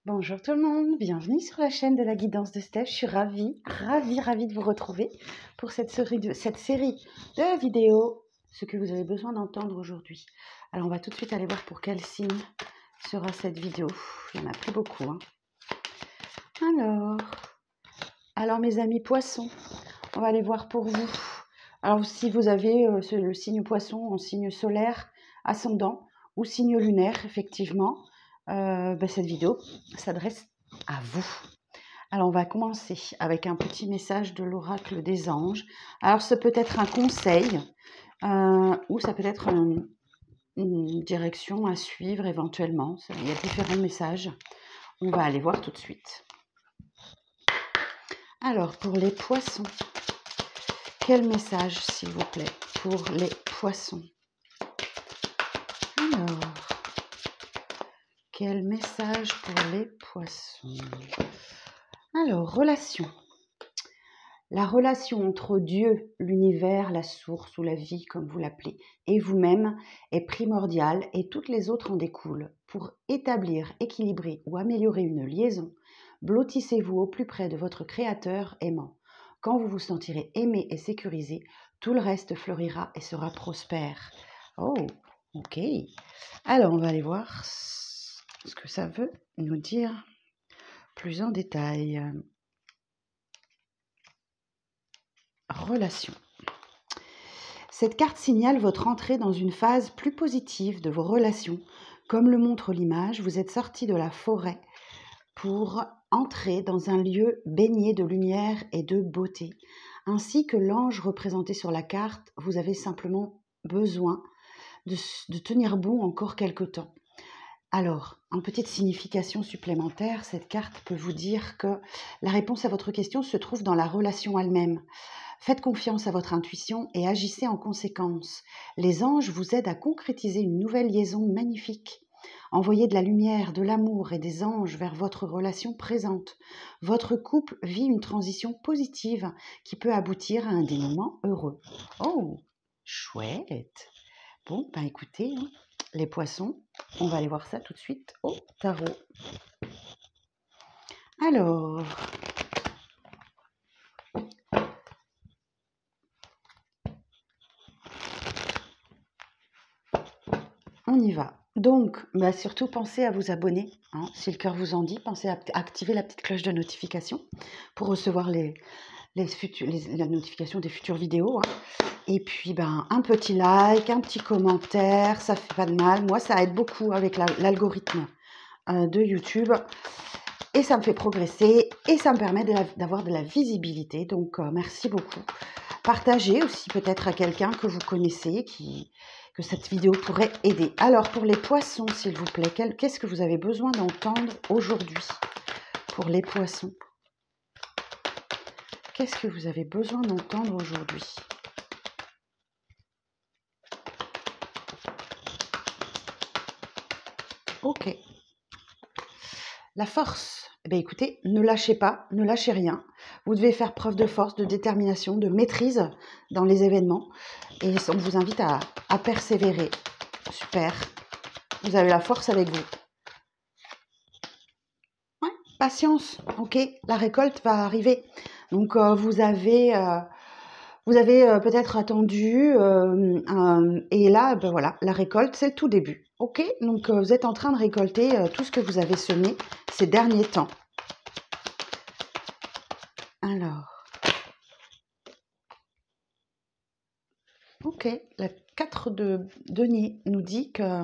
Bonjour tout le monde, bienvenue sur la chaîne de la guidance de Steph. Je suis ravie de vous retrouver pour cette série de vidéos, ce que vous avez besoin d'entendre aujourd'hui. Alors on va tout de suite aller voir pour quel signe sera cette vidéo. Il y en a plus beaucoup, hein. Alors mes amis poissons, on va aller voir pour vous. Alors si vous avez le signe poisson en signe solaire, ascendant ou signe lunaire, effectivement, cette vidéo s'adresse à vous. Alors, on va commencer avec un petit message de l'oracle des anges. Alors, ça peut être un conseil ou ça peut être une direction à suivre éventuellement. Il y a différents messages. On va aller voir tout de suite. Alors, pour les poissons, quel message, s'il vous plaît, pour les poissons? Alors, quel message pour les poissons? Alors, relation. La relation entre Dieu, l'univers, la source ou la vie, comme vous l'appelez, et vous-même est primordiale et toutes les autres en découlent. Pour établir, équilibrer ou améliorer une liaison, blottissez-vous au plus près de votre Créateur aimant. Quand vous vous sentirez aimé et sécurisé, tout le reste fleurira et sera prospère. Oh, ok. Alors, on va aller voir ce que ça veut nous dire plus en détail. Relation. Cette carte signale votre entrée dans une phase plus positive de vos relations. Comme le montre l'image, vous êtes sorti de la forêt pour entrer dans un lieu baigné de lumière et de beauté. Ainsi que l'ange représenté sur la carte, vous avez simplement besoin de tenir bon encore quelque temps. Alors, en petite signification supplémentaire, cette carte peut vous dire que la réponse à votre question se trouve dans la relation elle-même. Faites confiance à votre intuition et agissez en conséquence. Les anges vous aident à concrétiser une nouvelle liaison magnifique. Envoyez de la lumière, de l'amour et des anges vers votre relation présente. Votre couple vit une transition positive qui peut aboutir à un dénouement heureux. Oh, chouette! Bon, ben écoutez, les poissons, on va aller voir ça tout de suite au tarot. Alors, on y va. Donc, surtout pensez à vous abonner, si le cœur vous en dit. Pensez à activer la petite cloche de notification pour recevoir la notification des futures vidéos. Et puis, un petit like, un petit commentaire, ça fait pas de mal. Moi, ça aide beaucoup avec l'algorithme de YouTube. Et ça me fait progresser et ça me permet d'avoir de la visibilité. Donc, merci beaucoup. Partagez aussi peut-être à quelqu'un que vous connaissez que cette vidéo pourrait aider. Alors, pour les poissons, s'il vous plaît, qu'est-ce que vous avez besoin d'entendre aujourd'hui pour les poissons? Qu'est-ce que vous avez besoin d'entendre aujourd'hui? Ok. La force. Eh bien, écoutez, ne lâchez pas, ne lâchez rien. Vous devez faire preuve de force, de détermination, de maîtrise dans les événements. Et on vous invite à persévérer. Super. Vous avez la force avec vous. Ouais, patience. Ok, la récolte va arriver. Donc, vous avez peut-être attendu. Et là, voilà, la récolte, c'est le tout début. Ok, donc vous êtes en train de récolter tout ce que vous avez semé ces derniers temps. Alors, ok, la 4 de denier nous dit que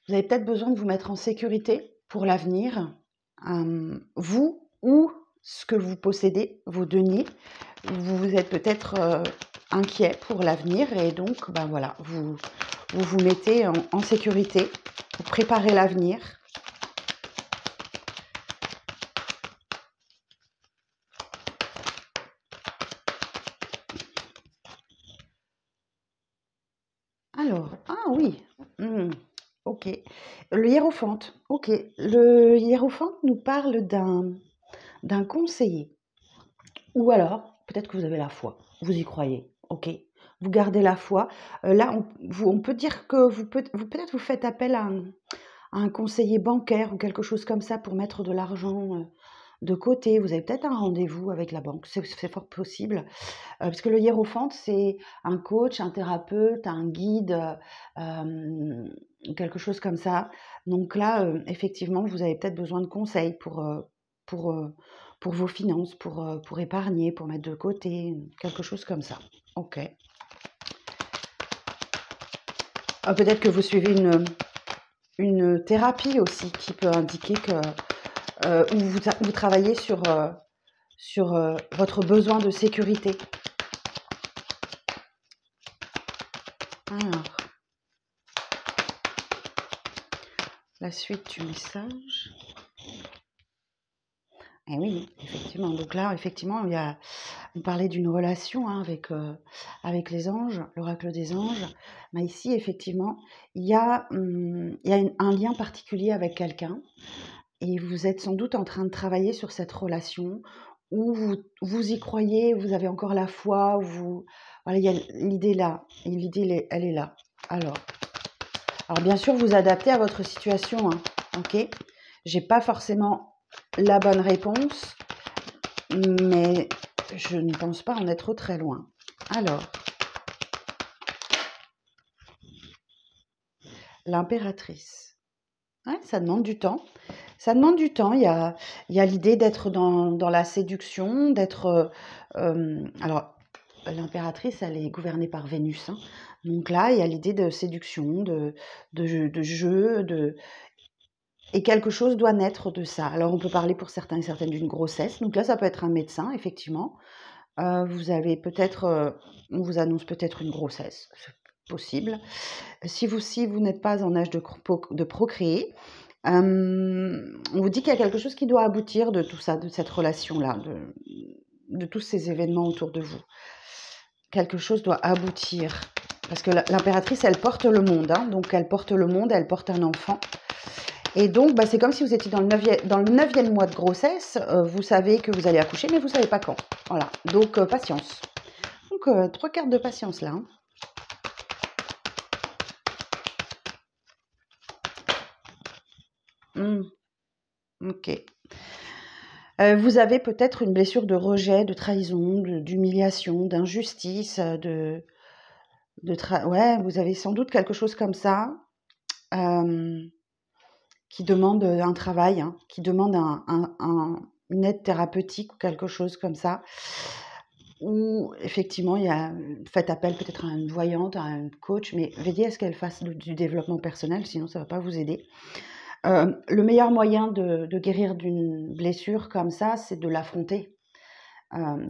vous avez peut-être besoin de vous mettre en sécurité pour l'avenir. Vous ou ce que vous possédez, vos deniers, vous êtes peut-être inquiet pour l'avenir et donc, voilà, vous mettez en sécurité, vous préparez l'avenir. Alors, ah oui, ok. Le hiérophante, ok. Le hiérophante nous parle d'un conseiller. Ou alors, peut-être que vous avez la foi, vous y croyez, ok. Vous gardez la foi. Là, on peut dire que peut-être vous faites appel un conseiller bancaire ou quelque chose comme ça pour mettre de l'argent de côté. Vous avez peut-être un rendez-vous avec la banque, c'est fort possible. Parce que le hiérophante, c'est un coach, un thérapeute, un guide, quelque chose comme ça. Donc là, effectivement, vous avez peut-être besoin de conseils pour, pour vos finances, pour épargner, pour mettre de côté, quelque chose comme ça. Ok. Peut-être que vous suivez une thérapie aussi qui peut indiquer que ou vous travaillez sur votre besoin de sécurité. Alors, la suite du message. Eh oui, effectivement. Donc là, effectivement, on parlait d'une relation hein, avec les anges, l'oracle des anges. Mais ici, effectivement, il y a un lien particulier avec quelqu'un. Et vous êtes sans doute en train de travailler sur cette relation où vous y croyez, vous avez encore la foi, voilà, il y a l'idée là, et l'idée elle est là. Alors bien sûr, vous adaptez à votre situation, hein, ok? J'ai pas forcément la bonne réponse, mais je ne pense pas en être très loin. Alors, l'impératrice. Ouais, ça demande du temps. Ça demande du temps. Il y a l'idée d'être dans la séduction, d'être... alors, l'impératrice, elle est gouvernée par Vénus. Hein. Donc là, il y a l'idée de séduction, de jeu, et quelque chose doit naître de ça. Alors, on peut parler pour certains et certaines d'une grossesse. Donc là, ça peut être un médecin, effectivement. Vous avez peut-être... on vous annonce peut-être une grossesse. C'est possible. Si vous n'êtes pas en âge de procréer, on vous dit qu'il y a quelque chose qui doit aboutir de tout ça, de cette relation-là, de tous ces événements autour de vous. Quelque chose doit aboutir. Parce que l'impératrice, elle porte le monde. Hein, donc, elle porte le monde, elle porte un enfant. Et donc, c'est comme si vous étiez dans le 9e mois de grossesse. Vous savez que vous allez accoucher, mais vous ne savez pas quand. Voilà. Donc, patience. Donc, 3 cartes de patience, là. Hein. Ok. Vous avez peut-être une blessure de rejet, de trahison, d'humiliation, d'injustice, ouais, vous avez sans doute quelque chose comme ça qui demande un travail, hein, qui demande une aide thérapeutique ou quelque chose comme ça. Ou effectivement, faites appel peut-être à une voyante, à un coach, mais veillez à ce qu'elle fasse du développement personnel, sinon ça ne va pas vous aider. Le meilleur moyen de guérir d'une blessure comme ça, c'est de l'affronter.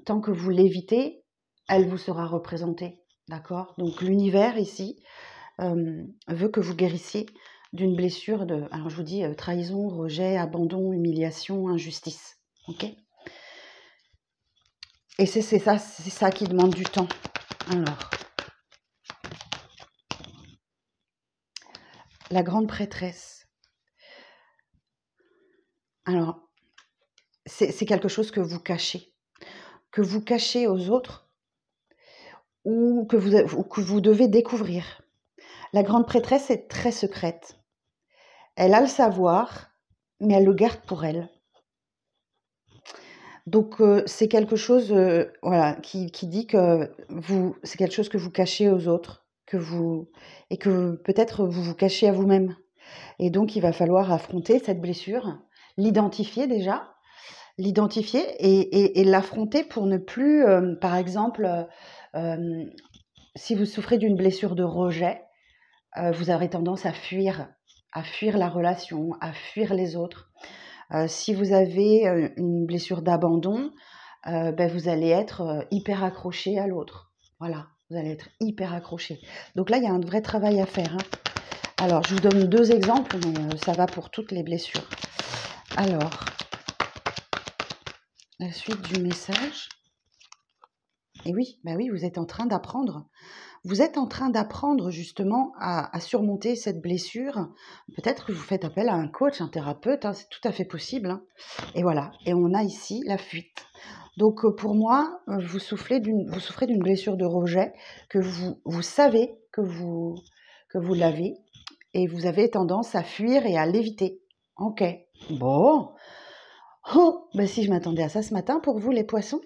Tant que vous l'évitez, elle vous sera représentée. D'accord? Donc l'univers ici veut que vous guérissiez d'une blessure alors je vous dis, trahison, rejet, abandon, humiliation, injustice. Ok? Et c'est ça qui demande du temps. Alors, la grande prêtresse. Alors, c'est quelque chose que vous cachez aux autres ou que vous devez découvrir. La grande prêtresse est très secrète. Elle a le savoir, mais elle le garde pour elle. Donc, c'est quelque chose voilà, qui dit que c'est quelque chose que vous cachez aux autres, et que peut-être vous vous cachez à vous-même. Et donc, il va falloir affronter cette blessure, l'identifier déjà, et l'affronter pour ne plus, par exemple, si vous souffrez d'une blessure de rejet, vous aurez tendance à fuir la relation, à fuir les autres. Si vous avez une blessure d'abandon, vous allez être hyper accroché à l'autre. Voilà, vous allez être hyper accroché. Donc là, il y a un vrai travail à faire. Hein. Alors, je vous donne 2 exemples, mais ça va pour toutes les blessures. Alors, la suite du message. Et oui, oui, vous êtes en train d'apprendre. Vous êtes en train d'apprendre justement à surmonter cette blessure. Peut-être que vous faites appel à un coach, un thérapeute, hein, c'est tout à fait possible. Hein. Et voilà, et on a ici la fuite. Donc pour moi, vous souffrez d'une blessure de rejet que vous savez que vous l'avez et vous avez tendance à fuir et à l'éviter. Ok, bon. Oh, ben si je m'attendais à ça ce matin pour vous les poissons.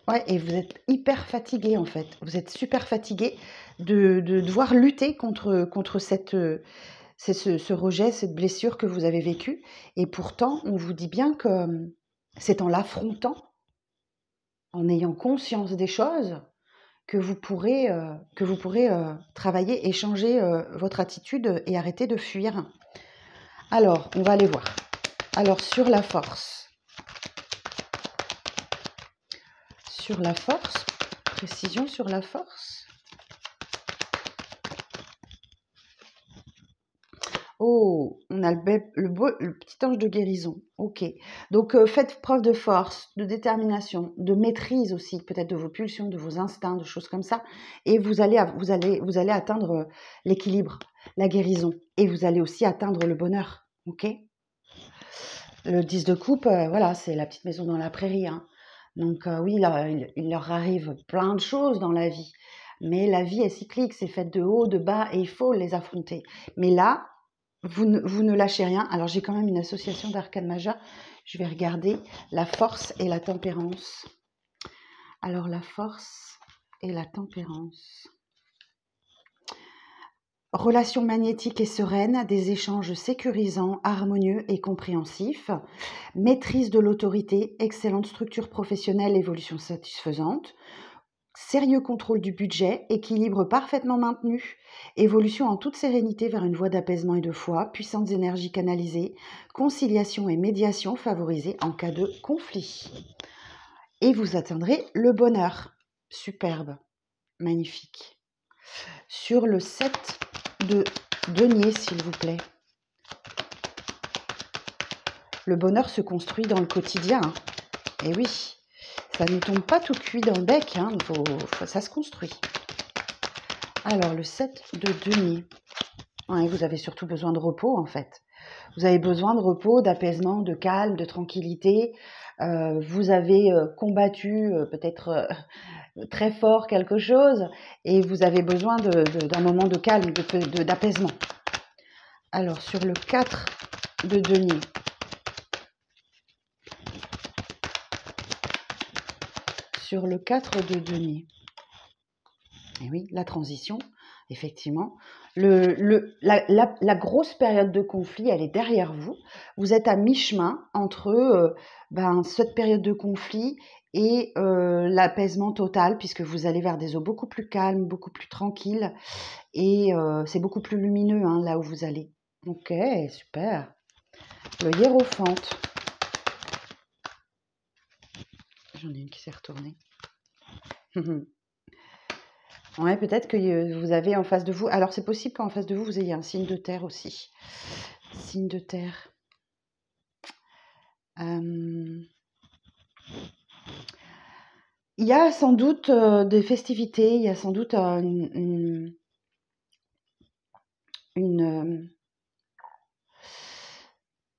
Ouais, et vous êtes hyper fatigué en fait. Vous êtes super fatigué de devoir lutter contre ce rejet, cette blessure que vous avez vécue. Et pourtant, on vous dit bien que c'est en l'affrontant, en ayant conscience des choses, que vous pourrez travailler et changer votre attitude et arrêter de fuir. Alors, on va aller voir. Alors, sur la force, précision sur la force. Oh, on a le petit ange de guérison. Ok. Donc, faites preuve de force, de détermination, de maîtrise aussi, peut-être de vos pulsions, de vos instincts, de choses comme ça. Et vous allez atteindre l'équilibre, la guérison. Et vous allez aussi atteindre le bonheur. Ok. Le 10 de coupe, voilà, c'est la petite maison dans la prairie. Hein. Donc, oui, il leur arrive plein de choses dans la vie. Mais la vie est cyclique, c'est fait de haut, de bas, et il faut les affronter. Mais là, vous ne lâchez rien. Alors, j'ai quand même une association d'arcane majeur. Je vais regarder la force et la tempérance. Alors, la force et la tempérance. Relation magnétique et sereine, des échanges sécurisants, harmonieux et compréhensifs. Maîtrise de l'autorité, excellente structure professionnelle, évolution satisfaisante. Sérieux contrôle du budget, équilibre parfaitement maintenu, évolution en toute sérénité vers une voie d'apaisement et de foi, puissantes énergies canalisées, conciliation et médiation favorisées en cas de conflit. Et vous atteindrez le bonheur. Superbe, magnifique. Sur le 7 de denier, s'il vous plaît. Le bonheur se construit dans le quotidien. Hein. Et oui. Ça ne tombe pas tout cuit dans le bec, hein. Ça se construit. Alors, le 7 de denier. Ouais, vous avez surtout besoin de repos, en fait. Vous avez besoin de repos, d'apaisement, de calme, de tranquillité. Vous avez combattu peut-être très fort quelque chose et vous avez besoin d'un moment de calme, d'apaisement. Alors, sur le 4 de denier. Sur le 4 de denier. Et oui, la transition, effectivement. La grosse période de conflit, elle est derrière vous. Vous êtes à mi-chemin entre cette période de conflit et l'apaisement total, puisque vous allez vers des eaux beaucoup plus calmes, beaucoup plus tranquilles. Et c'est beaucoup plus lumineux hein, là où vous allez. Ok, super. Le hiérophante. J'en ai une qui s'est retournée. Ouais, peut-être que vous avez en face de vous... Alors, c'est possible qu'en face de vous, vous ayez un signe de terre aussi. Signe de terre. Il y a sans doute des festivités, il y a sans doute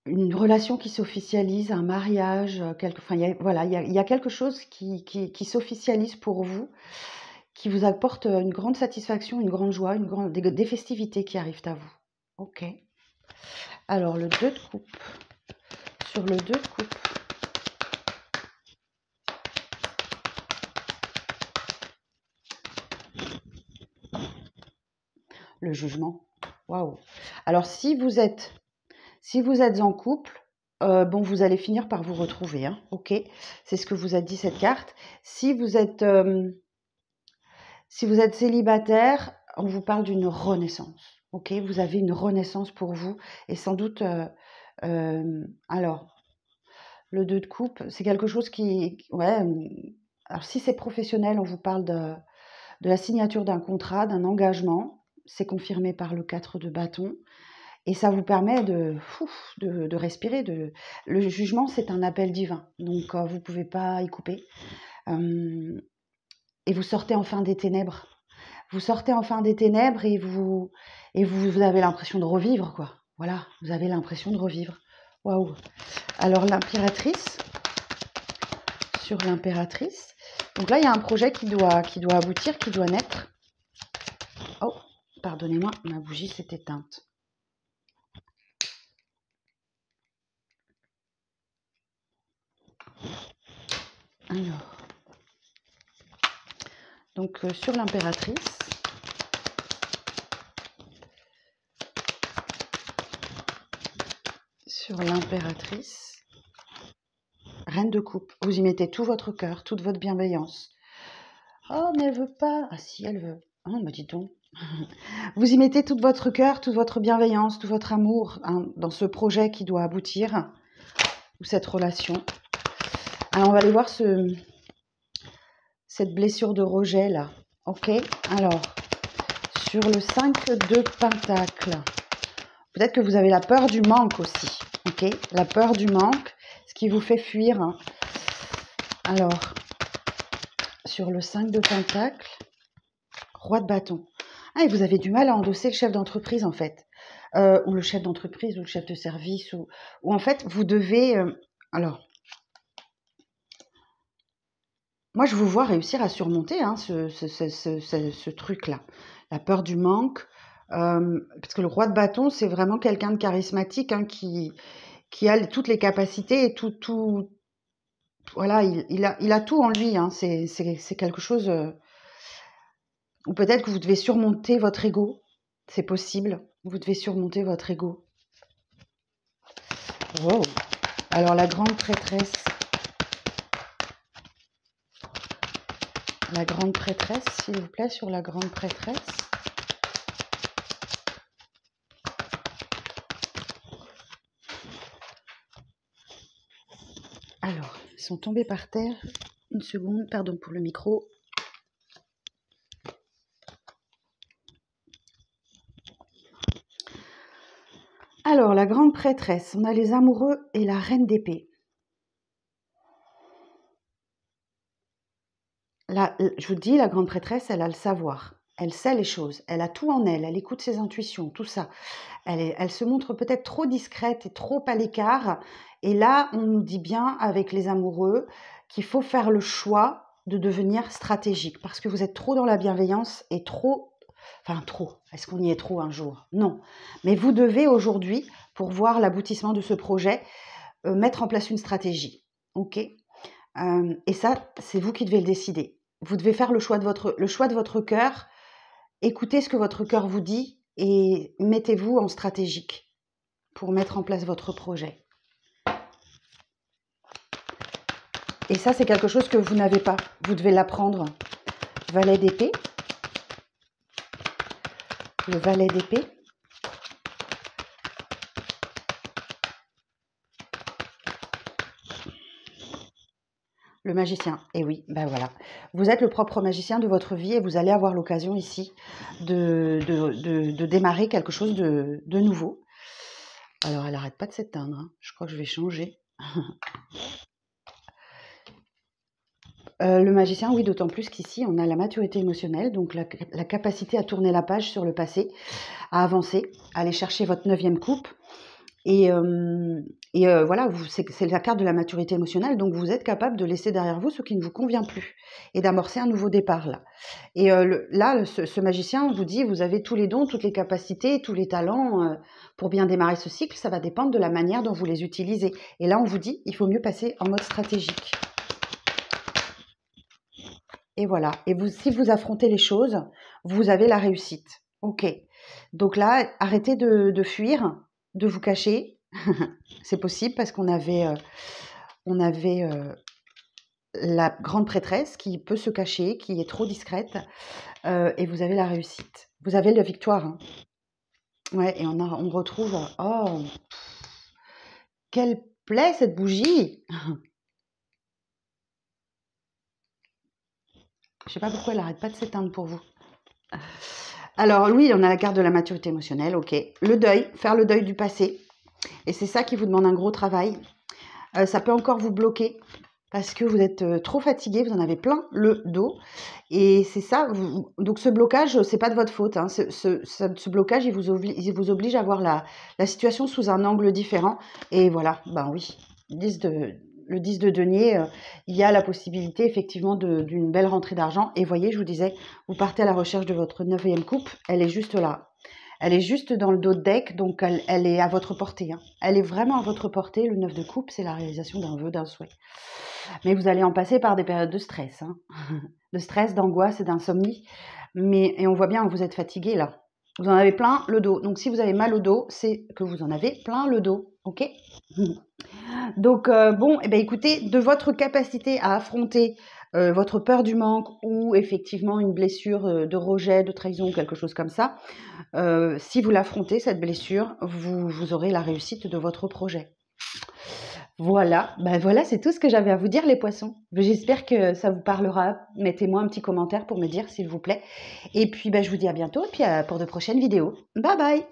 une relation qui s'officialise, un mariage, il y a quelque chose qui s'officialise pour vous, qui vous apporte une grande satisfaction, une grande joie, des festivités qui arrivent à vous. Ok. Alors, le 2 de coupe. Sur le 2 de coupe. Le jugement. Waouh. Alors, si vous êtes en couple, vous allez finir par vous retrouver. Hein, ok. C'est ce que vous a dit cette carte. Si vous êtes célibataire, on vous parle d'une renaissance. Ok. Vous avez une renaissance pour vous. Et sans doute... alors, le 2 de coupe, c'est quelque chose qui... Ouais. Alors, si c'est professionnel, on vous parle de la signature d'un contrat, d'un engagement. C'est confirmé par le 4 de bâton. Et ça vous permet de respirer. Le jugement, c'est un appel divin. Donc, vous ne pouvez pas y couper. Et vous sortez enfin des ténèbres. Vous sortez enfin des ténèbres et vous avez l'impression de revivre, quoi. Voilà, vous avez l'impression de revivre. Waouh. Alors, l'impératrice. Sur l'impératrice. Donc là, il y a un projet qui doit aboutir, qui doit naître. Oh, Pardonnez-moi, ma bougie s'est éteinte. Alors, donc sur l'impératrice, reine de coupe, vous y mettez tout votre cœur, toute votre bienveillance. Oh, mais elle veut pas. Ah si, elle veut. Ah, bah dis donc. Vous y mettez tout votre cœur, toute votre bienveillance, tout votre amour hein, dans ce projet qui doit aboutir, ou cette relation. Alors, on va aller voir cette blessure de rejet là. Ok. Alors, sur le 5 de Pentacles, peut-être que vous avez la peur du manque aussi. Ok. La peur du manque, ce qui vous fait fuir. Hein. Alors, sur le 5 de Pentacles, Roi de bâton. Ah, et vous avez du mal à endosser le chef d'entreprise en fait. Ou le chef d'entreprise, ou le chef de service, ou en fait, vous devez... alors, moi, je vous vois réussir à surmonter hein, ce truc-là. La peur du manque. Parce que le roi de bâton, c'est vraiment quelqu'un de charismatique hein, qui a toutes les capacités et tout voilà, il a tout en lui. Hein, c'est quelque chose... ou peut-être que vous devez surmonter votre ego. C'est possible. Vous devez surmonter votre ego. Wow. Alors, la grande prêtresse. La grande prêtresse, s'il vous plaît, sur la grande prêtresse. Alors, ils sont tombés par terre. Une seconde, pardon pour le micro. Alors, la grande prêtresse, on a les amoureux et la reine d'épée. Là, je vous dis, la grande prêtresse, elle a le savoir. Elle sait les choses. Elle a tout en elle. Elle écoute ses intuitions, tout ça. Elle se montre peut-être trop discrète et trop à l'écart. Et là, on nous dit bien, avec les amoureux, qu'il faut faire le choix de devenir stratégique. Parce que vous êtes trop dans la bienveillance et trop... Enfin, trop. Est-ce qu'on y est trop un jour? Non. Mais vous devez aujourd'hui, pour voir l'aboutissement de ce projet, mettre en place une stratégie. Ok? Et ça, c'est vous qui devez le décider. Vous devez faire le choix de votre cœur. Écoutez ce que votre cœur vous dit et mettez-vous en stratégique pour mettre en place votre projet. Et ça, c'est quelque chose que vous n'avez pas. Vous devez l'apprendre. Valet d'épée. Le valet d'épée. Le magicien. Et oui, ben voilà. Vous êtes le propre magicien de votre vie et vous allez avoir l'occasion ici de démarrer quelque chose de nouveau. Alors, elle n'arrête pas de s'éteindre. Hein. Je crois que je vais changer. Le magicien, oui, d'autant plus qu'ici, on a la maturité émotionnelle, donc la capacité à tourner la page sur le passé, à avancer, à aller chercher votre 9e coupe. Et voilà, c'est la carte de la maturité émotionnelle, donc vous êtes capable de laisser derrière vous ce qui ne vous convient plus et d'amorcer un nouveau départ là. Et là, ce magicien vous dit, vous avez tous les dons, toutes les capacités, tous les talents pour bien démarrer ce cycle, ça va dépendre de la manière dont vous les utilisez. Et là, on vous dit, il faut mieux passer en mode stratégique. Et voilà. Et si vous affrontez les choses, vous avez la réussite. Ok. Donc là, arrêtez de fuir, de vous cacher. C'est possible parce qu'on avait, la grande prêtresse qui peut se cacher, qui est trop discrète. Et vous avez la réussite. Vous avez la victoire. Hein. Ouais, et on retrouve... Oh, quelle plaît cette bougie. Je sais pas pourquoi elle n'arrête pas de s'éteindre pour vous. Alors, oui, on a la carte de la maturité émotionnelle, ok. Le deuil, faire le deuil du passé. Et c'est ça qui vous demande un gros travail. Ça peut encore vous bloquer parce que vous êtes trop fatigué, vous en avez plein le dos. Et c'est ça, donc ce blocage, c'est pas de votre faute. Hein. Ce blocage, il vous oblige à voir la situation sous un angle différent. Et voilà, ben oui, le 10 de denier, il y a la possibilité effectivement d'une belle rentrée d'argent. Et voyez, je vous disais, vous partez à la recherche de votre 9e coupe, elle est juste là. Elle est juste dans le dos de deck, donc elle est à votre portée, hein. Elle est vraiment à votre portée. Le 9 de coupe, c'est la réalisation d'un vœu, d'un souhait. Mais vous allez en passer par des périodes de stress, hein. De stress, d'angoisse et d'insomnie. Et on voit bien que vous êtes fatigué là. Vous en avez plein le dos. Donc si vous avez mal au dos, c'est que vous en avez plein le dos. Ok. Donc bon, eh ben, écoutez, de votre capacité à affronter votre peur du manque ou effectivement une blessure de rejet, de trahison, quelque chose comme ça, si vous l'affrontez, cette blessure, vous aurez la réussite de votre projet. Voilà, ben voilà, c'est tout ce que j'avais à vous dire les poissons. J'espère que ça vous parlera. Mettez-moi un petit commentaire pour me dire s'il vous plaît. Et puis ben, je vous dis à bientôt et puis pour de prochaines vidéos. Bye bye!